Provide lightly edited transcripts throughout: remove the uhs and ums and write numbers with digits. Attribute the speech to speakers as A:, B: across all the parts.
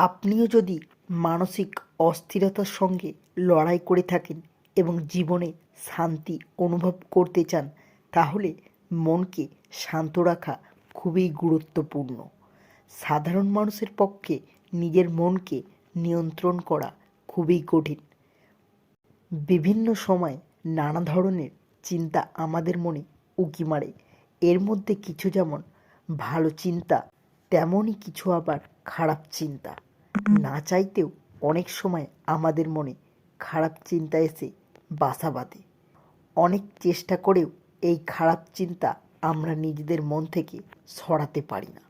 A: আপনিও যদি মানসিক অস্থিরতার সঙ্গে লড়াই করে থাকেন এবং জীবনে শান্তি অনুভব করতে চান, তাহলে মনকে শান্ত রাখা খুবই গুরুত্বপূর্ণ। সাধারণ মানুষের পক্ষে নিজের মনকে নিয়ন্ত্রণ করা খুবই কঠিন। বিভিন্ন সময় নানা ধরনের চিন্তা আমাদের মনে উঁকি মারে। এর মধ্যে কিছু যেমন ভালো চিন্তা, তেমনই কিছু আবার খারাপ চিন্তা। না চাইতেও অনেক সময় আমাদের মনে খারাপ চিন্তা এসে বাসা বাঁধে। অনেক চেষ্টা করেও এই খারাপ চিন্তা আমরা নিজেদের মন থেকে সরাতে পারি না।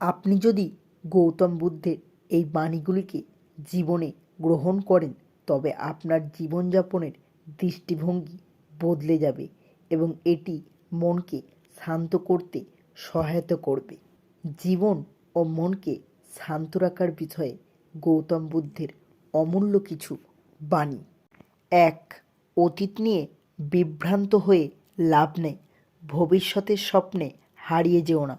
A: আপনি যদি গৌতম বুদ্ধের এই বাণীগুলিকে জীবনে গ্রহণ করেন, তবে আপনার জীবনযাপনের দৃষ্টিভঙ্গি বদলে যাবে এবং এটি মনকে শান্ত করতে সহায়তা করবে। জীবন ও মনকে শান্ত রাখার বিষয়ে গৌতম বুদ্ধের অমূল্য কিছু বাণী। 1. অতীত নিয়ে বিভ্রান্ত হয়ে লাভ নেই। ভবিষ্যতের স্বপ্নে হারিয়ে যেও না,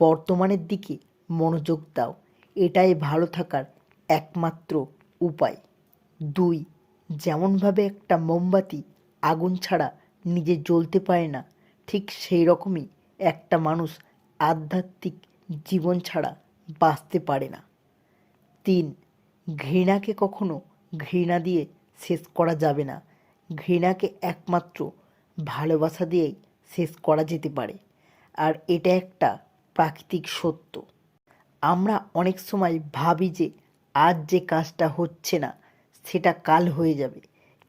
A: বর্তমানের দিকে মনোযোগ দাও। এটাই ভালো থাকার একমাত্র উপায়। 2. যেমনভাবে একটা মোমবাতি আগুন ছাড়া নিজে জ্বলতে পারে না, ঠিক সেই রকমই একটা মানুষ আধ্যাত্মিক জীবন ছাড়া বাঁচতে পারে না। 3. ঘৃণাকে কখনো ঘৃণা দিয়ে শেষ করা যাবে না। ঘৃণাকে একমাত্র ভালোবাসা দিয়েই শেষ করা যেতে পারে, আর এটা একটা প্রাকৃতিক সত্য। আমরা অনেক সময় ভাবি যে আজ যে কাজটা হচ্ছে না সেটা কাল হয়ে যাবে,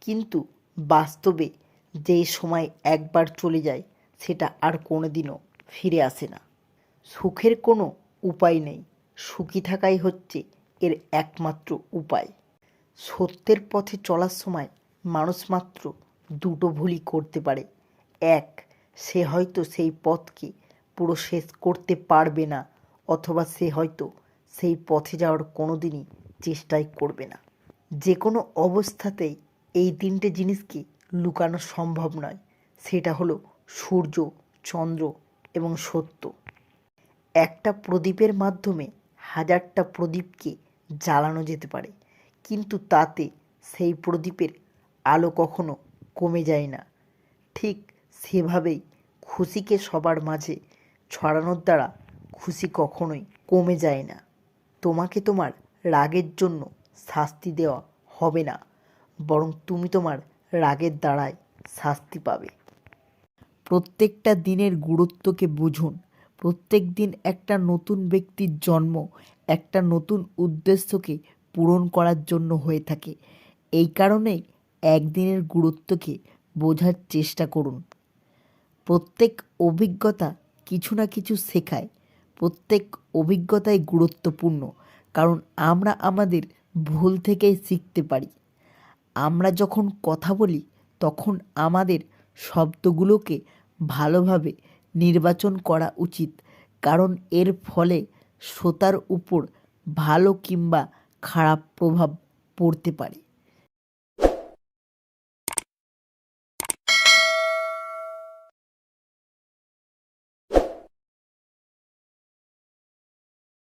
A: কিন্তু বাস্তবে যেই সময় একবার চলে যায় সেটা আর কোনোদিনও ফিরে আসে না। সুখের কোনো উপায় নেই, সুখী থাকাই হচ্ছে এর একমাত্র উপায়। সত্যের পথে চলার সময় মানুষ মাত্র দুটো ভুলই করতে পারে। 1. সে হয়তো সেই পথকে পুরো শেষ করতে পারবে না, অথবা সে হয়তো সেই পথে যাওয়ার কোনো দিনই চেষ্টাই করবে না। যে কোনো অবস্থাতেই এই তিনটে জিনিসকে লুকানো সম্ভব নয়। সেটা হলো সূর্য, চন্দ্র এবং সত্য। একটা প্রদীপের মাধ্যমে হাজারটা প্রদীপকে জ্বালানো যেতে পারে, কিন্তু তাতে সেই প্রদীপের আলো কখনো কমে যায় না। ঠিক সেভাবেই খুশিকে সবার মাঝে ছড়ানোর দ্বারা খুশি কখনোই কমে যায় না। তোমাকে তোমার রাগের জন্য শাস্তি দেওয়া হবে না, বরং তুমি তোমার রাগের দ্বারাই শাস্তি পাবে। প্রত্যেকটা দিনের গুরুত্বকে বুঝুন। প্রত্যেক দিন একটা নতুন ব্যক্তির জন্ম একটা নতুন উদ্দেশ্যকে পূরণ করার জন্য হয়ে থাকে। এই কারণেই একদিনের গুরুত্বকে বোঝার চেষ্টা করুন। প্রত্যেক অভিজ্ঞতা কিছু না কিছু শেখায়। প্রত্যেক অভিজ্ঞতাই গুরুত্বপূর্ণ, কারণ আমরা আমাদের ভুল থেকেই শিখতে পারি। আমরা যখন কথা বলি তখন আমাদের শব্দগুলোকে ভালোভাবে নির্বাচন করা উচিত, কারণ এর ফলে শ্রোতার উপর ভালো কিংবা খারাপ প্রভাব পড়তে পারে।